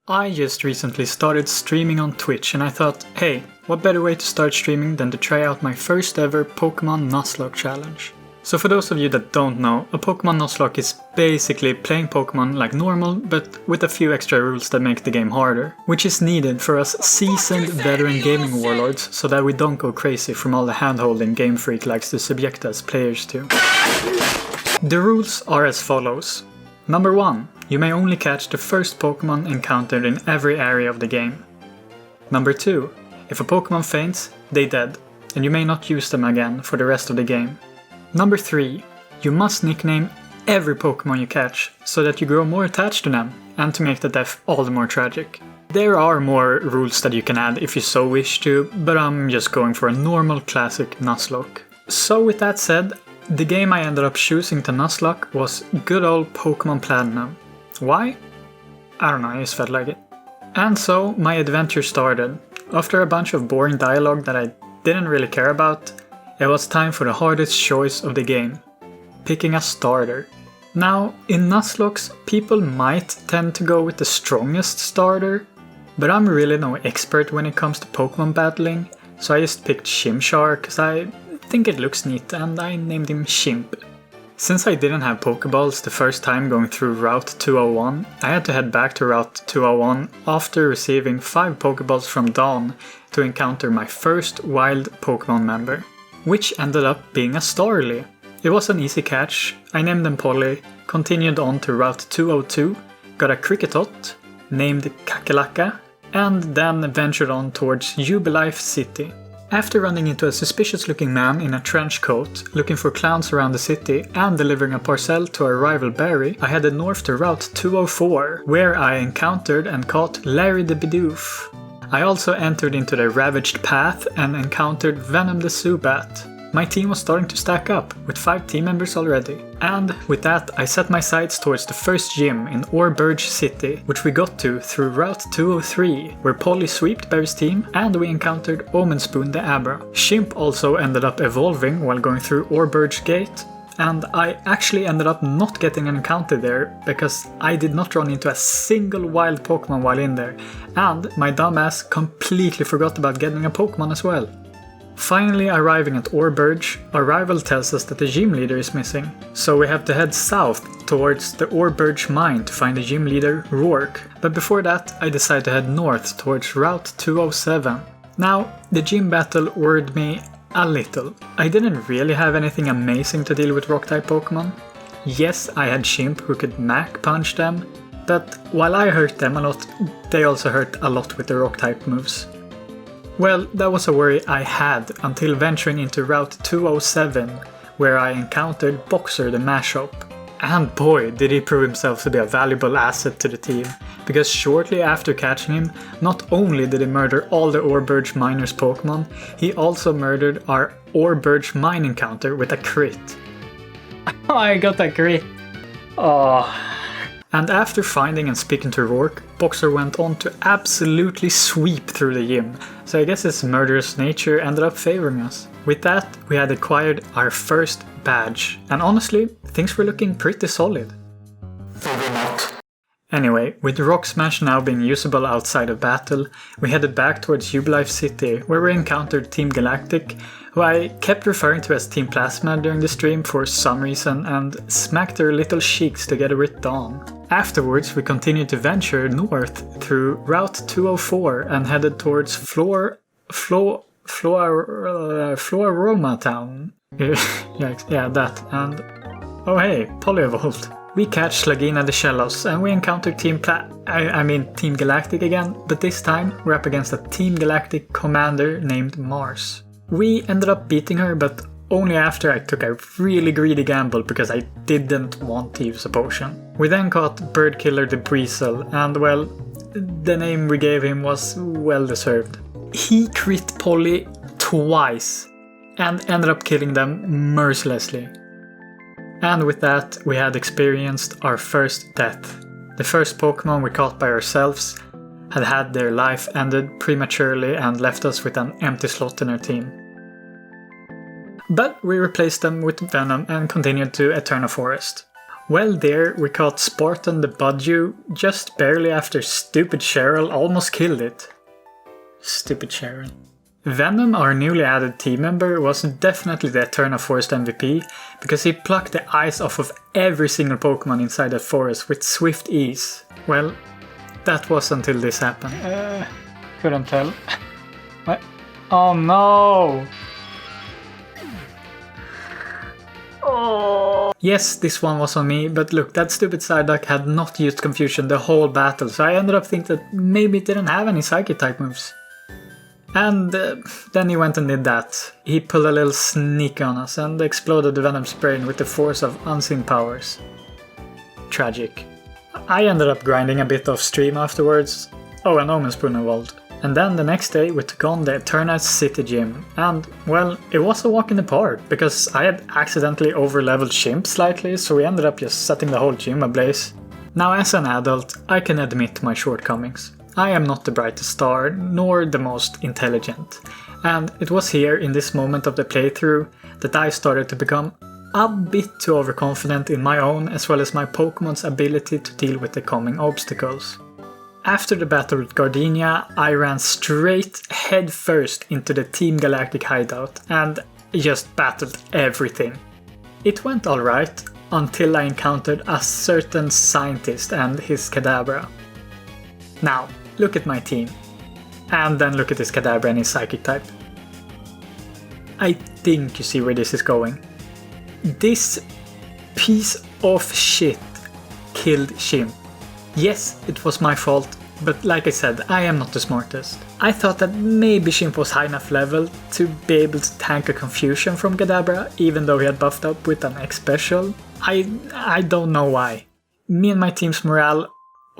I just recently started streaming on Twitch and I thought, hey, what better way to start streaming than to try out my first ever Pokemon Nuzlocke challenge. So for those of you that don't know, a Pokemon Nuzlocke is basically playing Pokemon like normal, but with a few extra rules that make the game harder, which is needed for us seasoned veteran gaming warlords so that we don't go crazy from all the handholding Game Freak likes to subject us players to. The rules are as follows. Number 1. You may only catch the first Pokemon encountered in every area of the game. Number 2. If a Pokemon faints, they dead, and you may not use them again for the rest of the game. Number 3. You must nickname every Pokemon you catch, so that you grow more attached to them, and to make the death all the more tragic. There are more rules that you can add if you so wish to, but I'm just going for a normal classic Nuzlocke. So with that said, the game I ended up choosing to Nuzlocke was good old Pokemon Platinum. Why? I don't know, I just felt like it. And so my adventure started. After a bunch of boring dialogue that I didn't really care about, it was time for the hardest choice of the game. Picking a starter. Now, in Nuzlockes, people might tend to go with the strongest starter, but I'm really no expert when it comes to Pokemon battling, so I just picked Chimchar because I think it looks neat and I named him Chimp. Since I didn't have Pokeballs the first time going through Route 201, I had to head back to Route 201 after receiving 5 Pokeballs from Dawn to encounter my first wild Pokemon member, which ended up being a Starly. It was an easy catch, I named him Polly, continued on to Route 202, got a Kricketot, named Kakelaka, and then ventured on towards Jubilife City. After running into a suspicious looking man in a trench coat, looking for clowns around the city and delivering a parcel to our rival Barry, I headed north to Route 204, where I encountered and caught Larry the Bidoof. I also entered into the Ravaged Path and encountered Venom the Zubat. My team was starting to stack up, with 5 team members already. And with that, I set my sights towards the first gym in Orburge City, which we got to through Route 203, where Polly sweeped Barry's team and we encountered Omenspoon the Abra. Chimp also ended up evolving while going through Orburge Gate, and I actually ended up not getting an encounter there because I did not run into a single wild Pokemon while in there, and my dumbass completely forgot about getting a Pokemon as well. Finally arriving at Orburge, our rival tells us that the gym leader is missing, so we have to head south towards the Orburge mine to find the gym leader, Rourke. But before that, I decide to head north towards Route 207. Now, the gym battle worried me a little. I didn't really have anything amazing to deal with rock-type Pokemon. Yes, I had Chimp who could Mach Punch them, but while I hurt them a lot, they also hurt a lot with the rock-type moves. Well, that was a worry I had until venturing into Route 207, where I encountered Boxer the Mashop. And boy, did he prove himself to be a valuable asset to the team, because shortly after catching him, not only did he murder all the Orburge Miners Pokemon, he also murdered our Orburge Mine encounter with a crit. Oh, I got a crit! Oh. And after finding and speaking to Rourke, Boxer went on to absolutely sweep through the gym, so I guess his murderous nature ended up favoring us. With that, we had acquired our first badge, and honestly, things were looking pretty solid. Anyway, with Rock Smash now being usable outside of battle, we headed back towards Jubilife City, where we encountered Team Galactic, who I kept referring to as Team Plasma during the stream for some reason, and smacked their little cheeks together with Dawn. Afterwards, we continued to venture north through Route 204 and headed towards Floaroma Town. yeah, that, and oh hey, Polyevolved. We catch Slagina the Shellos and we encounter Team Galactic again, but this time we're up against a Team Galactic commander named Mars. We ended up beating her, but only after I took a really greedy gamble because I didn't want to use a potion. We then caught Birdkiller the Breezel, and well, the name we gave him was well deserved. He crit Polly twice and ended up killing them mercilessly. And with that, we had experienced our first death. The first Pokemon we caught by ourselves had their life ended prematurely and left us with an empty slot in our team. But we replaced them with Venom and continued to Eterna Forest. Well, there we caught Spartan the Budju just barely after stupid Cheryl almost killed it. Stupid Cheryl. Venom, our newly added team member, was definitely the Eterna Forest MVP because he plucked the eyes off of every single Pokemon inside that forest with swift ease. Well, that was until this happened. Couldn't tell. What? Oh no! Oh. Yes, this one was on me, but look, that stupid Psyduck had not used Confusion the whole battle, so I ended up thinking that maybe it didn't have any Psychic type moves. And then he went and did that. He pulled a little sneak on us and exploded the Venom's brain with the force of unseen powers. Tragic. I ended up grinding a bit off stream afterwards. Oh, and Omen Spoon evolved. And then the next day we took on the Eterna City Gym, and well, it was a walk in the park, because I had accidentally over-leveled Chimp slightly, so we ended up just setting the whole gym ablaze. Now as an adult, I can admit my shortcomings. I am not the brightest star, nor the most intelligent, and it was here in this moment of the playthrough that I started to become a bit too overconfident in my own as well as my Pokemon's ability to deal with the coming obstacles. After the battle with Gardenia, I ran straight headfirst into the Team Galactic hideout and just battled everything. It went alright until I encountered a certain scientist and his Kadabra. Now, look at my team. And then look at this Kadabra and his Psychic type. I think you see where this is going. This piece of shit killed Chimp. Yes, it was my fault, but like I said, I am not the smartest. I thought that maybe Chimp was high enough level to be able to tank a Confusion from Kadabra, even though he had buffed up with an X special. I don't know why. Me and my team's morale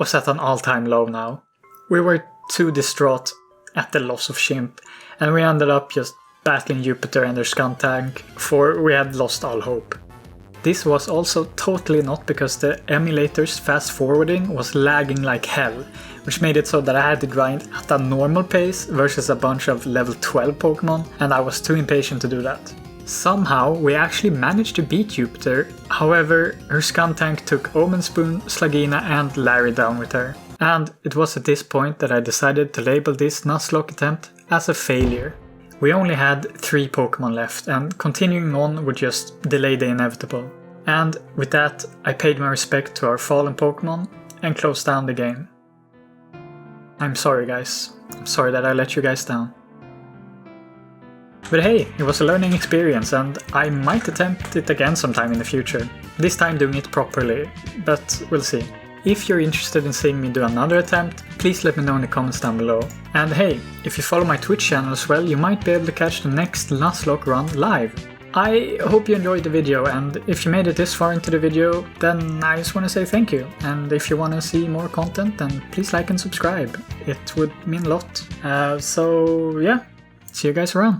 was at an all-time low now. We were too distraught at the loss of Chimp, and we ended up just battling Jupiter and their Skuntank, for we had lost all hope. This was also totally not because the emulator's fast forwarding was lagging like hell, which made it so that I had to grind at a normal pace versus a bunch of level 12 Pokemon, and I was too impatient to do that. Somehow we actually managed to beat Jupiter, however her Skuntank took Omen Spoon, Slagina and Larry down with her. And it was at this point that I decided to label this Nuzlocke attempt as a failure. We only had 3 Pokemon left, and continuing on would just delay the inevitable. And with that, I paid my respect to our fallen Pokemon and closed down the game. I'm sorry guys, I'm sorry that I let you guys down. But hey, it was a learning experience and I might attempt it again sometime in the future. This time doing it properly, but we'll see. If you're interested in seeing me do another attempt, please let me know in the comments down below. And hey, if you follow my Twitch channel as well, you might be able to catch the next Nuzlocke run live. I hope you enjoyed the video, and if you made it this far into the video, then I just want to say thank you. And if you want to see more content, then please like and subscribe. It would mean a lot. So yeah, see you guys around.